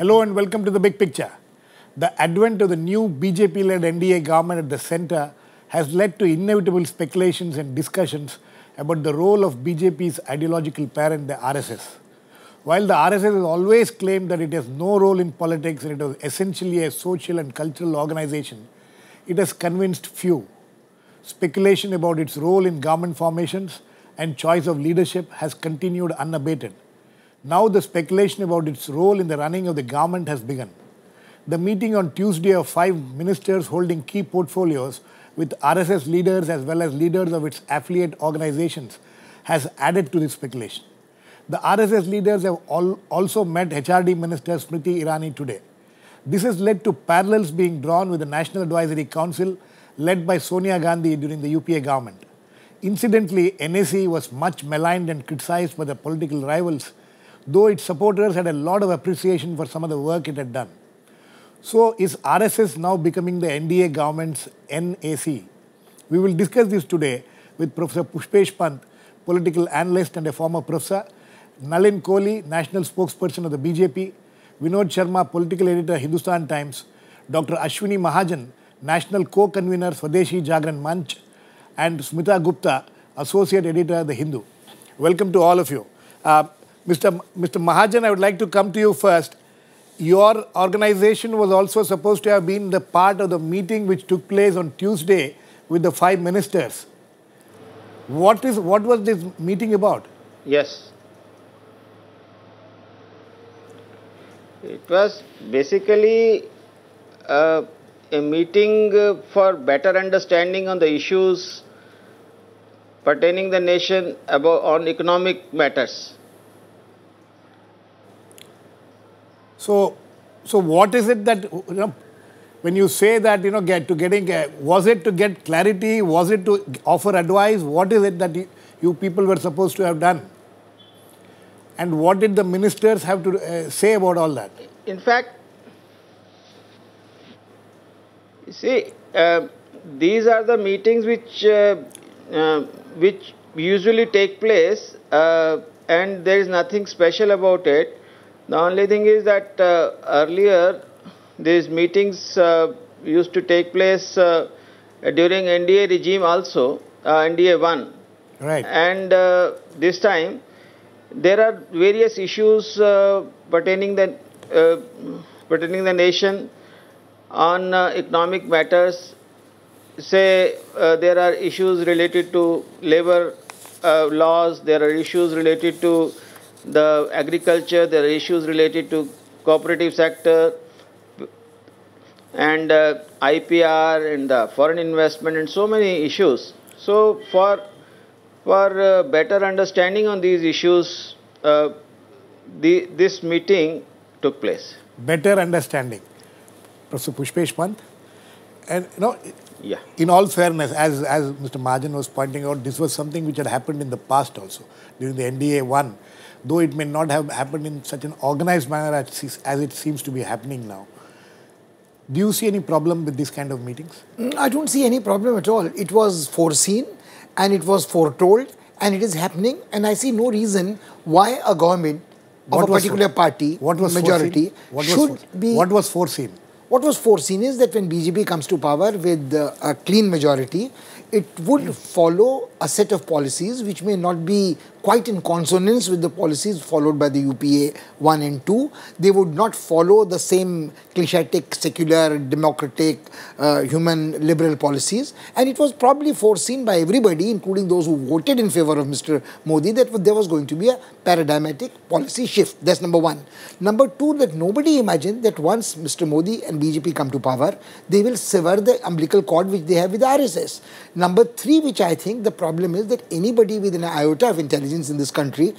Hello and welcome to the big picture. The advent of the new BJP-led NDA government at the centre has led to inevitable speculations and discussions about the role of BJP's ideological parent, the RSS. While the RSS has always claimed that it has no role in politics and it was essentially a social and cultural organization, it has convinced few. Speculation about its role in government formations and choice of leadership has continued unabated. Now the speculation about its role in the running of the government has begun. The meeting on Tuesday of 5 ministers holding key portfolios with RSS leaders as well as leaders of its affiliate organizations has added to this speculation. The RSS leaders have also met HRD Minister Smriti Irani today. This has led to parallels being drawn with the National Advisory Council led by Sonia Gandhi during the UPA government. Incidentally, NAC was much maligned and criticized by the political rivals, though its supporters had a lot of appreciation for some of the work it had done. So, is RSS now becoming the NDA government's NAC? We will discuss this today with Professor Pushpesh Pant, political analyst and a former professor, Nalin Kohli, national spokesperson of the BJP, Vinod Sharma, political editor, Hindustan Times, Dr.Ashwini Mahajan, national co-convenor, Swadeshi, Jagran, Manch, and Smita Gupta, associate editor, The Hindu. Welcome to all of you. Mr. Mahajan, I would like to come to you first. Your organization was also supposed to have been the part of the meeting which took place on Tuesday with the 5 ministers. What was this meeting about? Yes. It was basically a meeting for better understanding on the issues pertaining the nation on economic matters. So what is it that, when you say that, was it to get clarity? Was it to offer advice? What is it that you people were supposed to have done? And what did the ministers have to say about all that? In fact, see, these are the meetings which usually take place, and there is nothing special about it. The only thing is that earlier these meetings used to take place during NDA regime also, NDA 1. Right. And this time there are various issues pertaining the nation on economic matters. Say there are issues related to labor laws, there are issues related to the agriculture, there are issues related to cooperative sector and IPR and the foreign investment and so many issues. So for better understanding on these issues, this meeting took place. Better understanding. Professor Pushpesh Pant, and yeah. In all fairness, as Mr. Mahajan was pointing out, this was something which had happened in the past also, during the NDA 1, though it may not have happened in such an organized manner as it seems to be happening now. Do you see any problem with this kind of meetings? I don't see any problem at all. It was foreseen and it was foretold and it is happening, and I see no reason why a government of a particular party, majority, should be... What was foreseen? What was foreseen is that when BJP comes to power with a clean majority, it would follow a set of policies which may not be quite in consonance with the policies followed by the UPA 1 and 2. They would not follow the same clichetic, secular, democratic, human liberal policies. And it was probably foreseen by everybody, including those who voted in favor of Mr. Modi, that there was going to be a paradigmatic policy shift. That's number one. Number two, that nobody imagined that once Mr. Modi and BJP come to power, they will sever the umbilical cord which they have with the RSS. Number three, which I think the problem is that anybody with an iota of intelligence in this country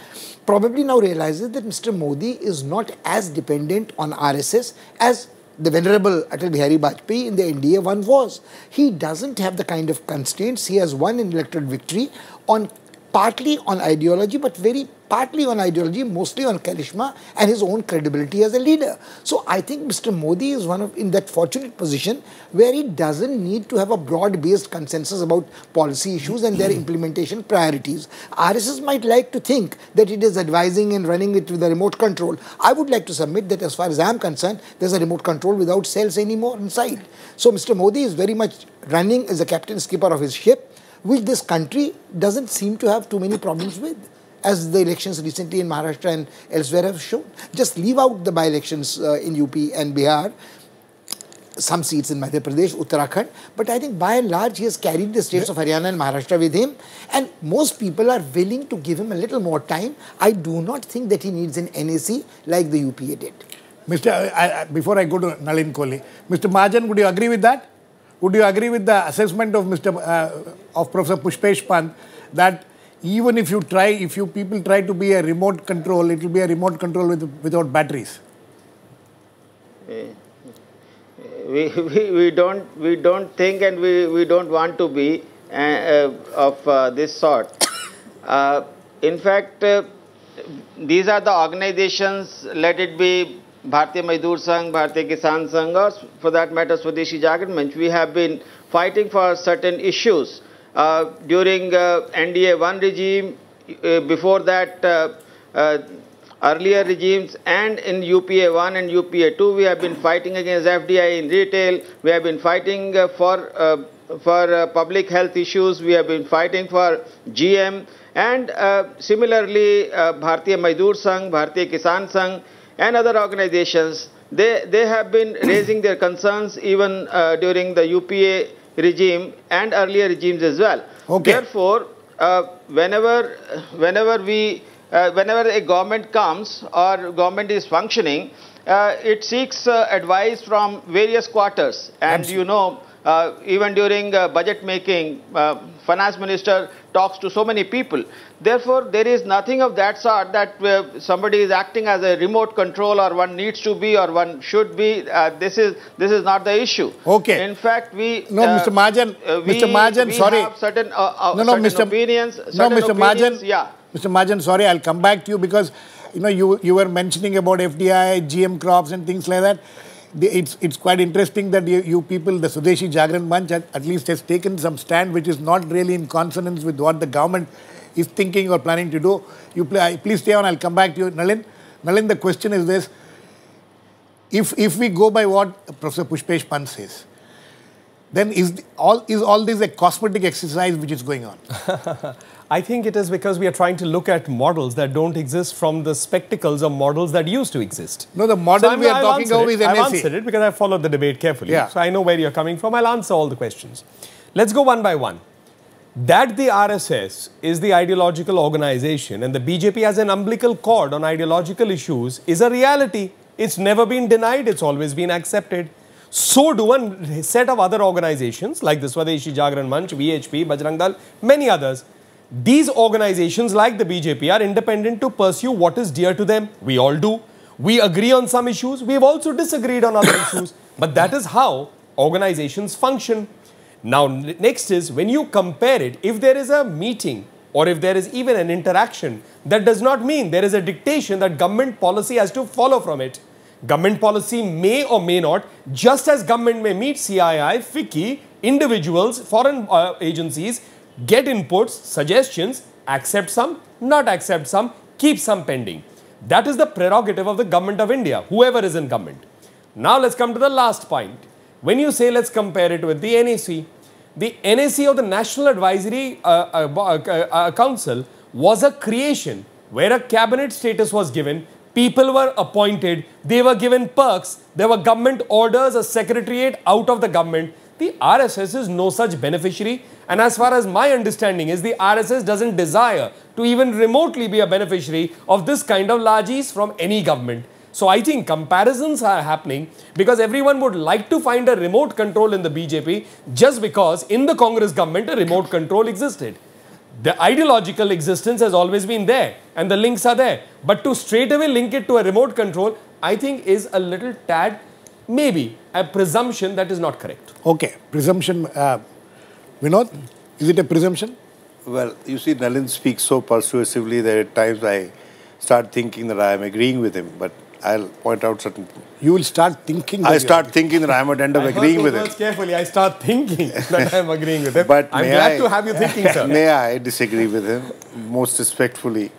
probably now realizes that Mr. Modi is not as dependent on RSS as the venerable Atal Bihari Vajpayee in the NDA 1 was. He doesn't have the kind of constraints. He has won an electoral victory on partly on ideology, but very partly on ideology, mostly on charisma and his own credibility as a leader. So I think Mr. Modi is in that fortunate position where he doesn't need to have a broad-based consensus about policy issues and their implementation priorities. RSS might like to think that it is advising and running it with a remote control. I would like to submit that as far as I am concerned, there's a remote control without cells anymore inside. So Mr. Modi is very much running as a captain skipper of his ship, which this country doesn't seem to have too many problems with, as the elections recently in Maharashtra and elsewhere have shown. Just leave out the by-elections in UP and Bihar, some seats in Madhya Pradesh, Uttarakhand, but I think by and large he has carried the states of Haryana and Maharashtra with him, and most people are willing to give him a little more time. I do not think that he needs an NAC like the UPA did. Before I go to Nalin Kohli, Mr. Mahajan, would you agree with that? Would you agree with the assessment of Professor Pushpesh Pant that even if you people try to be a remote control, it will be a remote control without batteries? We don't think, and we don't want to be of this sort. In fact, these are the organizations, let it be Bharatiya Mazdoor Sangh, Bharatiya Kisan Sangh, or for that matter Swadeshi Jagran Manch. We have been fighting for certain issues during NDA 1 regime, before that earlier regimes, and in UPA 1 and UPA 2 we have been fighting against FDI in retail. We have been fighting for public health issues. We have been fighting for GM, and similarly Bharatiya Mazdoor Sangh, Bharatiya Kisan Sangh and other organizations, they have been raising their concerns even during the UPA regime and earlier regimes as well. Okay. Therefore, whenever a government comes or government is functioning, it seeks advice from various quarters. And Absolutely. you know, even during budget making, finance minister talks to so many people. Therefore, there is nothing of that sort that somebody is acting as a remote control, or one needs to be, or one should be. This is not the issue. Okay. In fact, Mr. Mahajan, sorry. Have certain opinions. Mr. Mahajan. Yeah. Mr. Mahajan, sorry, I'll come back to you because you were mentioning about FDI, GM crops and things like that. It's quite interesting that you people, the Swadeshi Jagran Manch, at least has taken some stand which is not really in consonance with what the government is thinking or planning to do. Please stay on, I'll come back to you. Nalin, the question is this. If we go by what Professor Pushpesh Pant says, then is all this a cosmetic exercise which is going on? I think it is because we are trying to look at models that don't exist from the spectacles of models that used to exist. No, the model we are talking about is NAC. I've answered it because I followed the debate carefully. Yeah. So I know where you're coming from. I'll answer all the questions. Let's go one by one. That the RSS is the ideological organization and the BJP has an umbilical cord on ideological issues is a reality. It's never been denied. It's always been accepted. So do a set of other organizations like the Swadeshi Jagran Manch, VHP, Bajrang Dal, many others. These organizations like the BJP are independent to pursue what is dear to them. We all do. We agree on some issues. We've also disagreed on other issues. But that is how organizations function. Now, next is when you compare it, if there is a meeting or if there is even an interaction, that does not mean there is a dictation that government policy has to follow from it. Government policy may or may not, just as government may meet CII, FICCI, individuals, foreign agencies, get inputs, suggestions, accept some, not accept some, keep some pending. That is the prerogative of the government of India, whoever is in government. Now let's come to the last point. When you say let's compare it with the NAC of the National Advisory Council was a creation where a cabinet status was given, people were appointed, they were given perks, there were government orders, a secretariat out of the government. The RSS is no such beneficiary, and as far as my understanding is, the RSS doesn't desire to even remotely be a beneficiary of this kind of largesse from any government. So I think comparisons are happening because everyone would like to find a remote control in the BJP just because in the Congress government a remote control existed. The ideological existence has always been there and the links are there. But to straight away link it to a remote control, I think is a little tad, maybe a presumption that is not correct. Okay, presumption. Vinod, is it a presumption? Well, you see, Nalin speaks so persuasively that at times I start thinking that I am agreeing with him, but I'll point out certain... You will start thinking... I start thinking that I am at end up agreeing with him. Carefully, I start thinking that I am agreeing with him. But I'm glad to have you thinking, sir. May I disagree with him most respectfully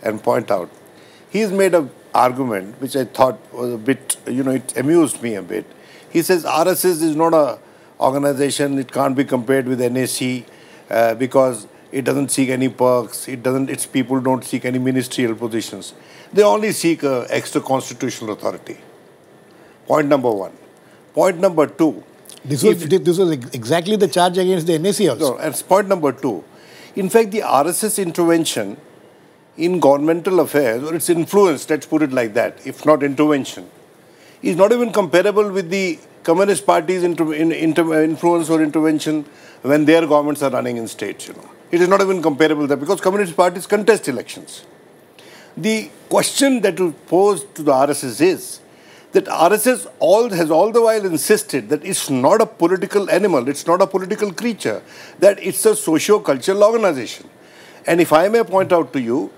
and point out, he's made an argument which I thought was a bit, it amused me a bit. He says RSS is not a organization, it can't be compared with NAC because it doesn't seek any perks, its people don't seek any ministerial positions. They only seek extra constitutional authority. Point number one. Point number two. This was exactly the charge against the NAC also. No, and point number two. In fact, the RSS intervention in governmental affairs, or its influence, let's put it like that, if not intervention, is not even comparable with the Communist Party's influence or intervention when their governments are running in states. It is not even comparable there because Communist parties contest elections. The question that was posed to the RSS is that RSS has all the while insisted that it's not a political animal, it's not a political creature, that it's a socio-cultural organization. And if I may point out to you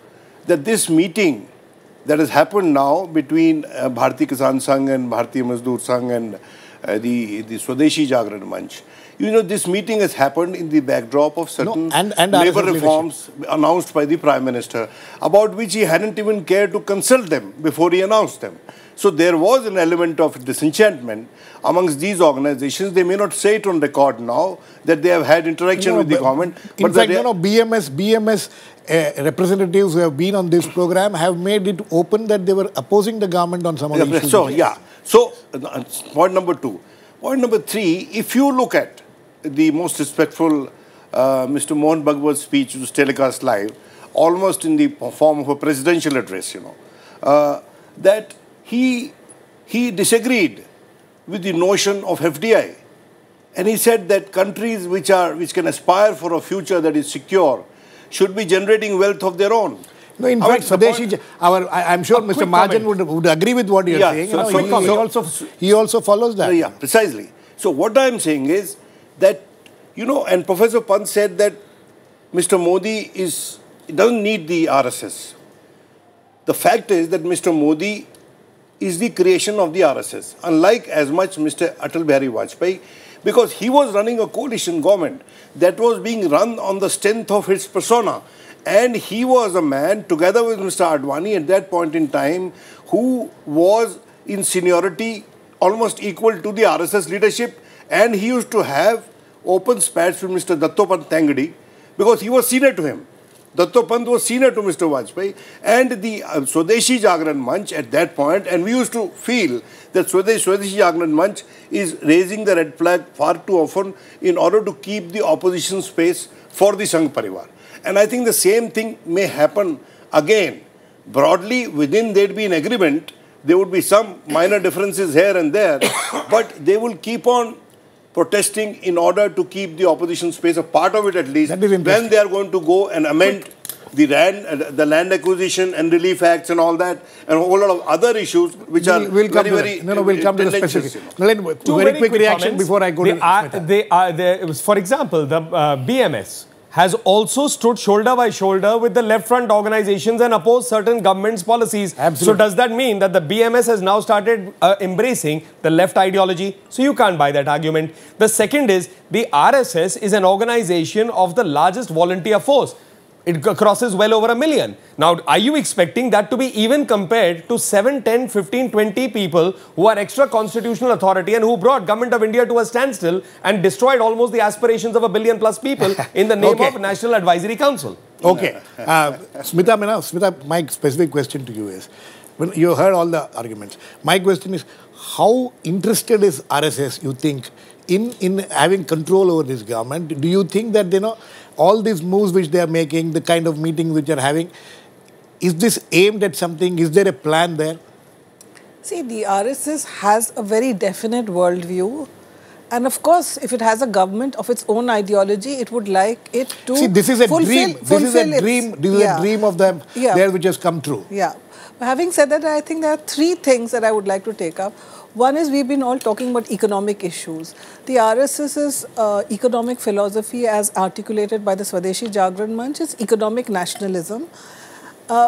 that this meeting that has happened now between Bharatiya Kisan Sangh and Bharatiya Mazdoor Sangh and the Swadeshi Jagran Manch, this meeting has happened in the backdrop of certain labor reforms announced by the Prime Minister, about which he hadn't even cared to consult them before he announced them. So there was an element of disenchantment amongst these organizations. They may not say it on record now that they have had interaction with the government. In fact, BMS representatives who have been on this program have made it open that they were opposing the government on some of the issues. So, point number two. Point number three, if you look at the most respectful Mr. Mohan Bhagwat's speech, which was telecast live, almost in the form of a presidential address, that he disagreed with the notion of FDI. And he said that countries which can aspire for a future that is secure should be generating wealth of their own. No, in fact, Swadeshi, I'm sure Mr. Mahajan would agree with what you're saying. He also follows that. Yeah, precisely. So what I'm saying is that, and Professor Pant said that Mr. Modi doesn't need the RSS. The fact is that Mr. Modi is the creation of the RSS, unlike as much Mr. Atal Bihari Vajpayee, because he was running a coalition government that was being run on the strength of his persona. And he was a man, together with Mr. Advani at that point in time, who was in seniority almost equal to the RSS leadership. And he used to have open spats with Mr. Dattopant Tangadi because he was senior to him. Dattopant was senior to Mr. Vajpayee. And the Swadeshi Jagran Manch at that point, and we used to feel that Swadeshi Jagran Manch is raising the red flag far too often in order to keep the opposition space for the Sangh Parivar. And I think the same thing may happen again. Broadly, within there'd be an agreement, there would be some minor differences here and there, but they will keep on protesting in order to keep the opposition space, a part of it at least, when they are going to go and amend the land acquisition and relief acts and all that, and a whole lot of other issues which we'll come to the specifics. Nalin, very quick reaction before I go to for example, the BMS has also stood shoulder by shoulder with the left front organizations and opposed certain government's policies. Absolutely. So does that mean that the BMS has now started embracing the left ideology? So you can't buy that argument. The second is the RSS is an organization of the largest volunteer force. It crosses well over 1 million. Now, are you expecting that to be even compared to 7, 10, 15, 20 people who are extra constitutional authority and who brought Government of India to a standstill and destroyed almost the aspirations of 1 billion plus people in the name of National Advisory Council? Okay. Smita, my specific question to you is, when you heard all the arguments, my question is, how interested is RSS, you think, in having control over this government? Do you think that, all these moves which they are making, the kind of meetings which they are having, is this aimed at something? Is there a plan there? See, the RSS has a very definite worldview. And of course, if it has a government of its own ideology, it would like it to See, this is a dream. This is a dream of them there which has come true. Yeah. But having said that, I think there are 3 things that I would like to take up. One is we've been all talking about economic issues. The RSS's economic philosophy as articulated by the Swadeshi Jagran Manch is economic nationalism,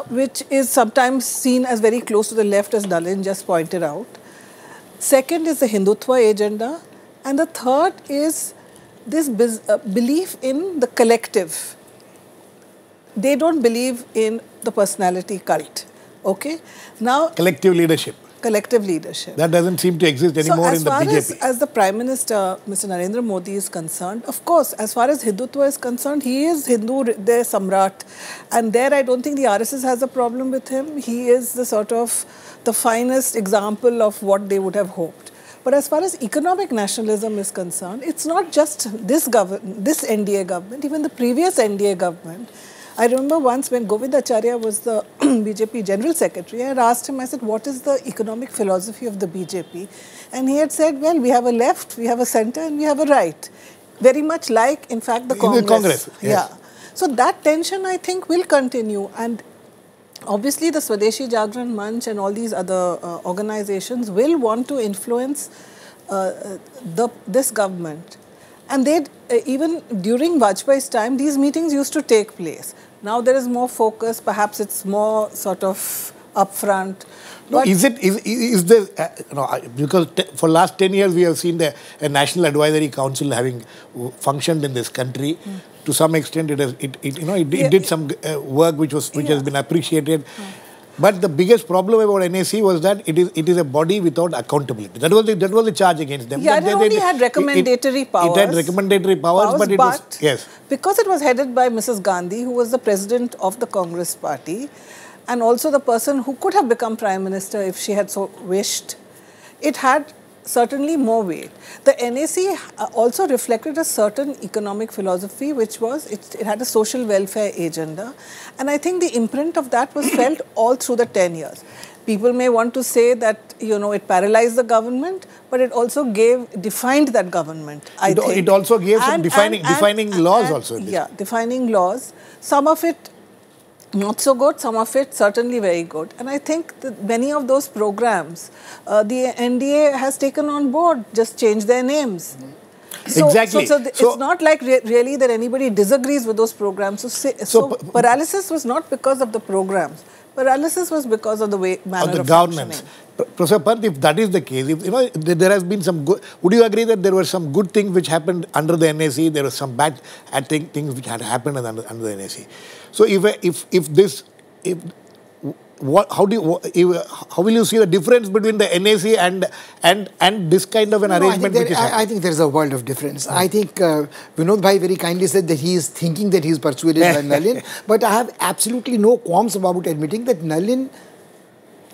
which is sometimes seen as very close to the left, as Nalin just pointed out. Second is the Hindutva agenda. And the third is this belief in the collective. They don't believe in the personality cult. Okay? Now, Collective leadership. Collective leadership. That doesn't seem to exist anymore in the BJP. As far as the Prime Minister, Mr. Narendra Modi is concerned, of course, as far as Hindutva is concerned, he is Hindu, their Samrat. And there I don't think the RSS has a problem with him. He is the sort of the finest example of what they would have hoped. But as far as economic nationalism is concerned, it's not just this NDA government, even the previous NDA government. I remember once when Govind Acharya was the BJP General Secretary, I had asked him, I said, what is the economic philosophy of the BJP? And he had said, well, we have a left, we have a centre and we have a right. Very much like, in fact, the Congress. In the Congress, yes. Yeah. So that tension, I think, will continue. And obviously, the Swadeshi Jagran Manch and all these other organizations will want to influence this government. And they even during Vajpayee's time, these meetings used to take place. Now there is more focus. Perhaps it's more sort of upfront. No, is there, because for last 10 years we have seen a National Advisory Council having functioned in this country. To some extent, it did some work which has been appreciated. But the biggest problem about NAC was that it is a body without accountability. That was the charge against them. Yeah, it only had recommendatory powers. It had recommendatory powers, but it was, yes. Because it was headed by Mrs. Gandhi, who was the president of the Congress party, and also the person who could have become Prime Minister if she had so wished, it had certainly more weight. The NAC also reflected a certain economic philosophy, which was, it had a social welfare agenda. And I think the imprint of that was felt all through the 10 years. People may want to say that, it paralyzed the government, but it also defined that government, I think. It also gave some defining laws also. Yeah, defining laws. Some of it not so good, some of it certainly very good. And I think that many of those programs, the NDA has taken on board, just changed their names. Exactly. So it's not like really that anybody disagrees with those programs. So paralysis was not because of the programs. Paralysis was because of the manner of governance. Professor Pant, if that is the case, there has been some good, would you agree that there were some good things which happened under the NAC, there were some bad things which had happened under the NAC? So how will you see the difference between the NAC and this kind of an arrangement which is happening? I think there is a world of difference. I think Vinod Bhai very kindly said that he is thinking that he is persuaded by Nalin, but I have absolutely no qualms about admitting that Nalin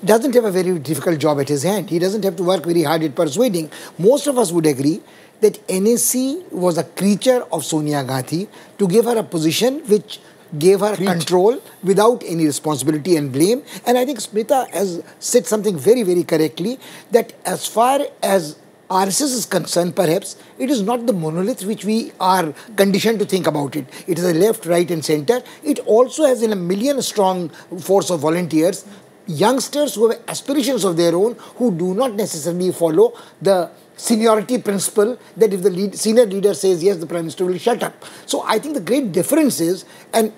doesn't have a very difficult job at his hand. He doesn't have to work very hard at persuading. Most of us would agree that NAC was a creature of Sonia Gandhi to give her a position which gave her control without any responsibility and blame. And I think Smita has said something very, very correctly, that as far as RSS is concerned, perhaps, it is not the monolith which we are conditioned to think about it. It is a left, right and centre. It also has a million-strong force of volunteers, youngsters who have aspirations of their own, who do not necessarily follow the seniority principle that if the senior leader says yes, the Prime Minister will shut up. So I think the great difference is, and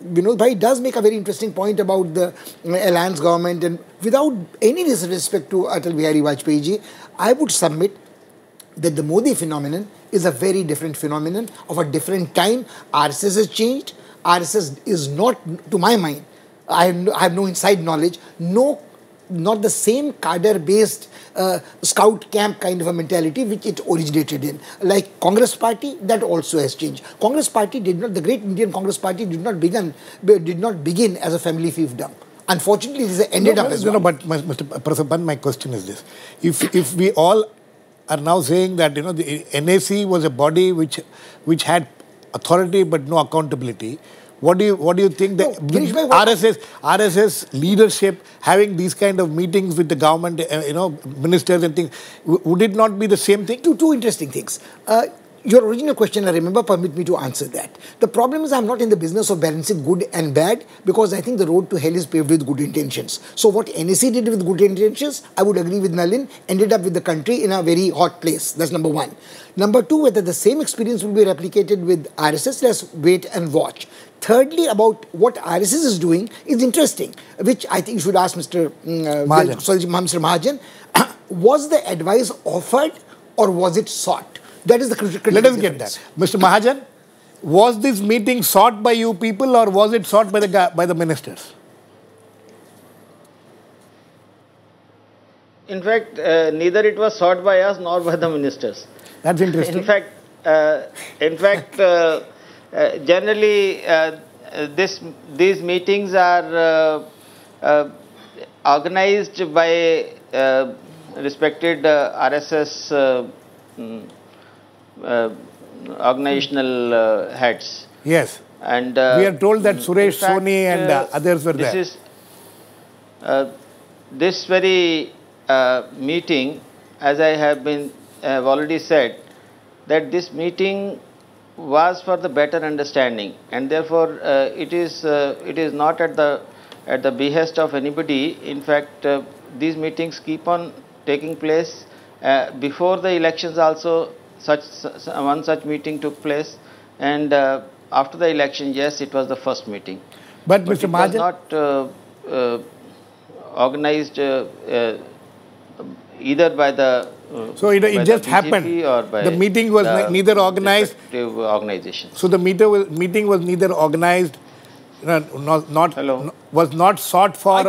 Vinod Bhai does make a very interesting point about the alliance government, and without any disrespect to Atal Bihari Vajpayee ji, I would submit that the Modi phenomenon is a very different phenomenon of a different time. RSS has changed. RSS is not, to my mind, I have no inside knowledge, not the same cadre-based scout camp kind of a mentality which it originated in. Like Congress Party, that also has changed. Congress Party the great Indian Congress Party did not begin as a family fiefdom. Unfortunately, it ended up as one. But Mr. Professor Pant, my question is this: if we all are now saying that the NAC was a body which had authority but no accountability, what do you think that RSS leadership having these kind of meetings with the government, ministers and things, would it not be the same thing? Two interesting things. your original question, I remember, permit me to answer that. The problem is I'm not in the business of balancing good and bad, because I think the road to hell is paved with good intentions. So what NAC did with good intentions, I would agree with Nalin, ended up with the country in a very hot place. That's number one. Number two, whether the same experience will be replicated with RSS, let's wait and watch. Thirdly, about what RSS is doing is interesting, which I think you should ask Mr. Mahajan. Was the advice offered or was it sought? That is the critical. Let us get that. Mr. Mahajan, was this meeting sought by you people or was it sought by the ministers? In fact, neither it was sought by us nor by the ministers. That's interesting. In fact, generally, these meetings are organized by respected RSS organizational heads. Yes. And we are told that Suresh Soni and others were there. This very meeting, as I have already said, that this meeting was for the better understanding, and therefore it is not at the behest of anybody. In fact, these meetings keep on taking place. Before the elections also, one such meeting took place, and after the election, yes, it was the first meeting. But Mr. Mahajan, it was not organized either by the so it just happened. Or by the meeting was neither organized. Organizations. So the meeting was neither organized, was not sought for,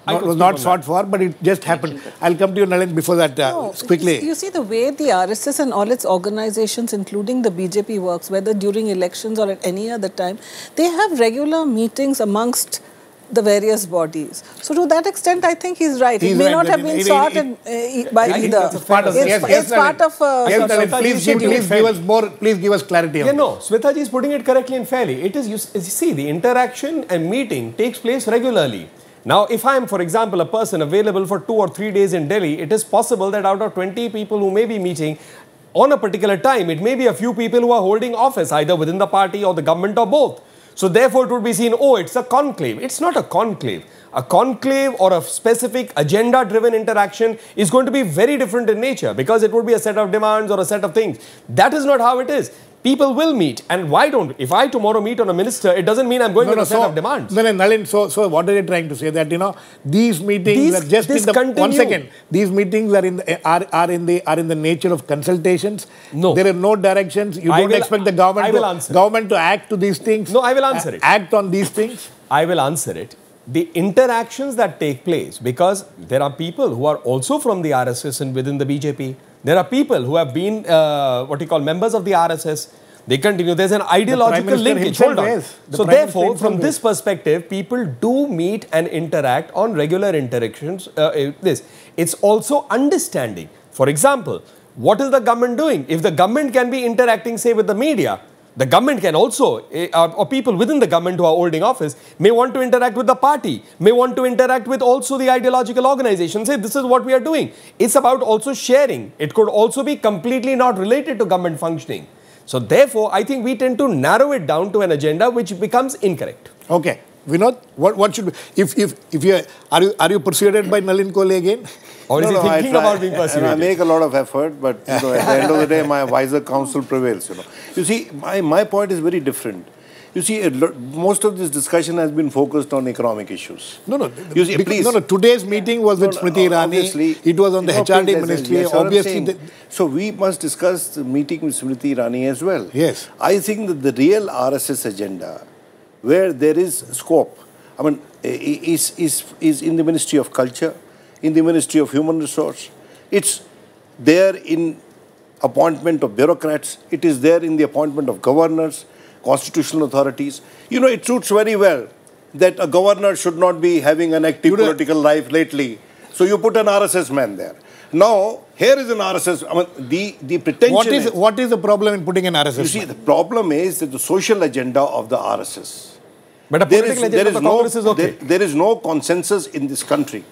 was not sought for, but it just happened. I'll come to you, Nalin, before that quickly. You see the way the RSS and all its organizations, including the BJP, works, whether during elections or at any other time, they have regular meetings amongst the various bodies. So to that extent, I think he's right. It may not have been sought by either. It's part of please give us clarity on this. No, Smita ji is putting it correctly and fairly. It is, you see, the interaction and meeting takes place regularly. Now, if I am, for example, a person available for 2 or 3 days in Delhi, it is possible that out of 20 people who may be meeting on a particular time, it may be a few people who are holding office either within the party or the government or both. So therefore, it would be seen, oh, it's a conclave. It's not a conclave. A conclave or a specific agenda-driven interaction is going to be very different in nature because it would be a set of demands or a set of things. That is not how it is. People will meet. And why don't? If I tomorrow meet on a minister, it doesn't mean I'm going on a set of demands. Nalin, so what are you trying to say? That, these meetings are just in the... Continue. 1 second. These meetings are in the nature of consultations. No. There are no directions. You don't expect the government to act to these things. No, I will answer it. Act on these things. I will answer it. The interactions that take place, because there are people who are also from the RSS and within the BJP. There are people who have been, members of the RSS. They continue. There's an ideological linkage. Hold on. So therefore, from this perspective, people do meet and interact on regular interactions. It's also understanding. For example, what is the government doing? If the government can be interacting, say, with the media, the government can also, or people within the government who are holding office, may want to interact with the party, may want to interact with also the ideological organization. Say, this is what we are doing. It's about also sharing. It could also be completely not related to government functioning. So therefore, I think we tend to narrow it down to an agenda which becomes incorrect. Okay. Vinod, what should we, are you persuaded by Nalin Kohli again? Or is he thinking about being persuaded? I make a lot of effort, but at the end of the day, my wiser counsel prevails. You see, my point is very different. You see, most of this discussion has been focused on economic issues. You see, please. Today's meeting was with Smriti Irani. It was on the HRD ministry. Yes, obviously, so we must discuss the meeting with Smriti Irani as well. Yes. I think that the real RSS agenda, where there is scope, I mean, is in the Ministry of Culture, in the Ministry of Human Resource. It's there in appointment of bureaucrats. It is there in the appointment of governors, constitutional authorities. It suits very well that a governor should not be having an active political life lately. So you put an RSS man there. Now, here is an RSS. I mean, the pretension what is the problem in putting an RSS man? You see, the problem is that the social agenda of the RSS. But a political agenda of the Congress is okay. There is no consensus in this country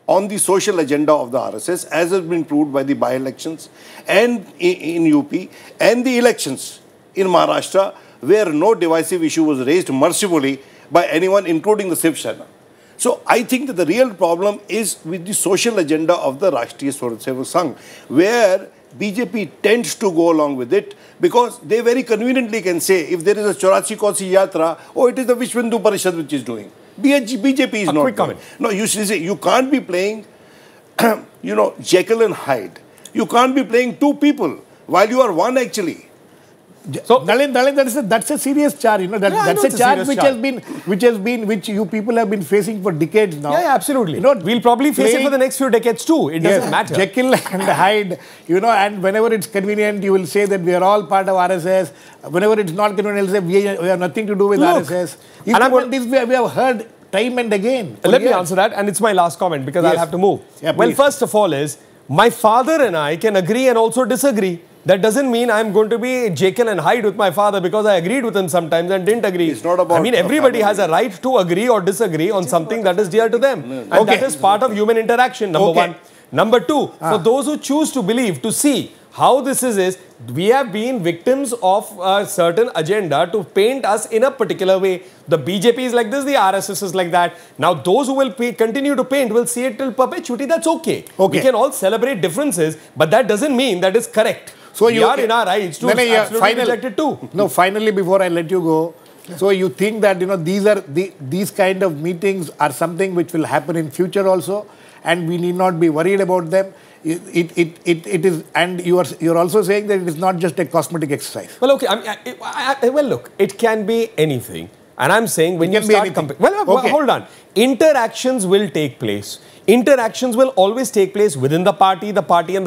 on the social agenda of the RSS, as has been proved by the by-elections and in UP and the elections in Maharashtra, where no divisive issue was raised mercifully by anyone, including the Shiv Sena. So I think that the real problem is with the social agenda of the Rashtriya Swaramsevak Sangh, where BJP tends to go along with it because they very conveniently can say, if there is a 84 Kosi Yatra, oh, it is the Vishwa Hindu Parishad which is doing. BJP is not. Quick comment. No, you see, you can't be playing, Jekyll and Hyde. You can't be playing two people while you are one actually. So, Nalin, that's a serious charge. That's a charge which you people have been facing for decades now. Yeah, absolutely. We'll probably face it for the next few decades too. It doesn't matter. Jekyll and Hyde, and whenever it's convenient, you will say that we are all part of RSS. Whenever it's not convenient, you'll say we have nothing to do with RSS. This we have heard time and again. Let me answer that, and it's my last comment because I'll have to move. Yeah, well, first of all my father and I can agree and also disagree. That doesn't mean I'm going to be Jekyll and Hyde with my father because I agreed with him sometimes and didn't agree. It's not about... I mean, everybody has a right to agree or disagree on something that is dear to them. And that is part of human interaction, number one. Number two, for those who choose to believe, to see how this is we have been victims of a certain agenda to paint us in a particular way. The BJP is like this, the RSS is like that. Now, those who will continue to paint will see it till perpetuity. That's okay. We can all celebrate differences, but that doesn't mean that is correct. So we are in our rights to absolutely reject it too. No, finally, before I let you go, so you think that these kind of meetings are something which will happen in future also, and we need not be worried about them. It is, and you're also saying that it is not just a cosmetic exercise. Well, okay. Well, look, it can be anything, and I'm saying when you start comparing. Well, hold on. Interactions will take place. Interactions will always take place within the party and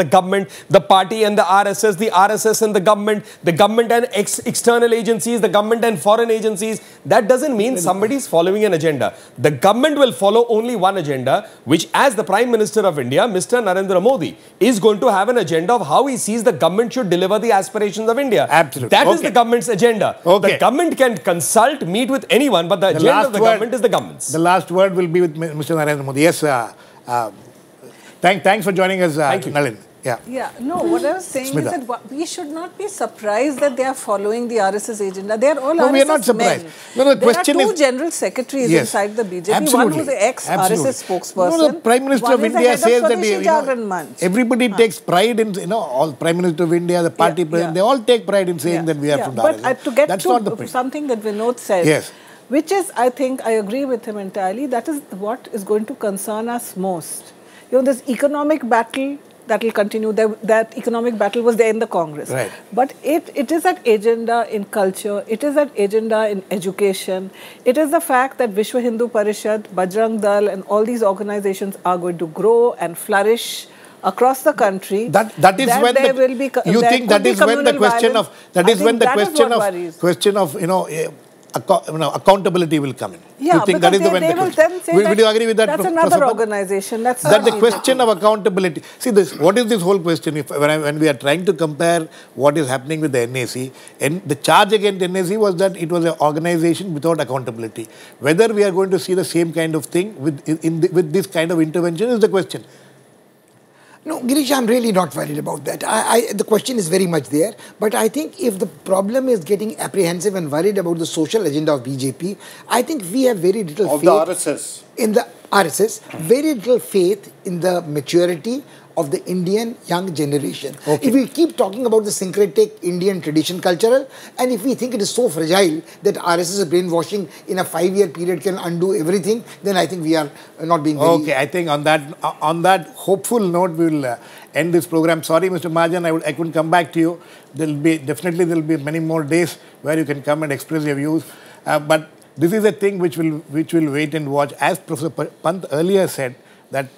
the government, the party and the RSS and the government and external agencies, the government and foreign agencies. That doesn't mean somebody is following an agenda. The government will follow only one agenda, which as the Prime Minister of India, Mr. Narendra Modi, is going to have an agenda of how he sees the government should deliver the aspirations of India. Absolutely. That is the government's agenda. The government can consult, meet with anyone, but the agenda of the government is the government's. The last word will be with Mr. Narendra Modi. Yes, thanks for joining us, Nalin. No, what I was saying is that we should not be surprised that they are following the RSS agenda. They are all RSS we are not surprised. men. No, the there are two general secretary inside the BJP. Absolutely. One was the ex-RSS spokesperson. No, the Prime Minister of India says that Jagran, Manch. Everybody takes pride in, all Prime Minister of India, the party president, they all take pride in saying that we are from the RSS. But to get to something that Vinod said, which is, I think, I agree with him entirely, that is what is going to concern us most. This economic battle that will continue, that economic battle was there in the Congress. Right. But it is that agenda in culture, it is that agenda in education, it is the fact that Vishwa Hindu Parishad, Bajrang Dal and all these organizations are going to grow and flourish across the country. That is when there will be. You think that is when the question of accountability will come in. Yeah, you think that is when they will then say will you agree with that? That's another organization. That's the question of accountability. See, what is this whole question? When we are trying to compare what is happening with the NAC, and the charge against NAC was that it was an organization without accountability. Whether we are going to see the same kind of thing with this kind of intervention is the question. No, Girish, I'm really not worried about that. The question is very much there. But I think if the problem is getting apprehensive and worried about the social agenda of BJP, I think we have very little faith of the RSS. In the RSS, very little faith in the maturity of the Indian young generation. If we keep talking about the syncretic Indian tradition cultural, and if we think it is so fragile that RSS brainwashing in a 5-year period can undo everything, then I think we are not being very... I think on that hopeful note, we will end this program. Sorry, Mr. Mahajan, I couldn't come back to you. There will be many more days where you can come and express your views. But this is a thing which will wait and watch. As Professor Pant earlier said, that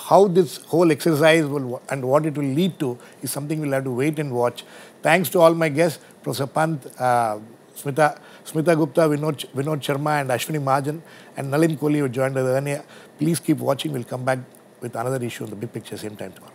how this whole exercise will and what it will lead to is something we'll have to wait and watch. Thanks to all my guests, Professor Pant, Smita Gupta, Vinod Sharma and Ashwini Mahajan and Nalin Kohli who joined us earlier. Please keep watching. We'll come back with another issue in the big picture same time tomorrow.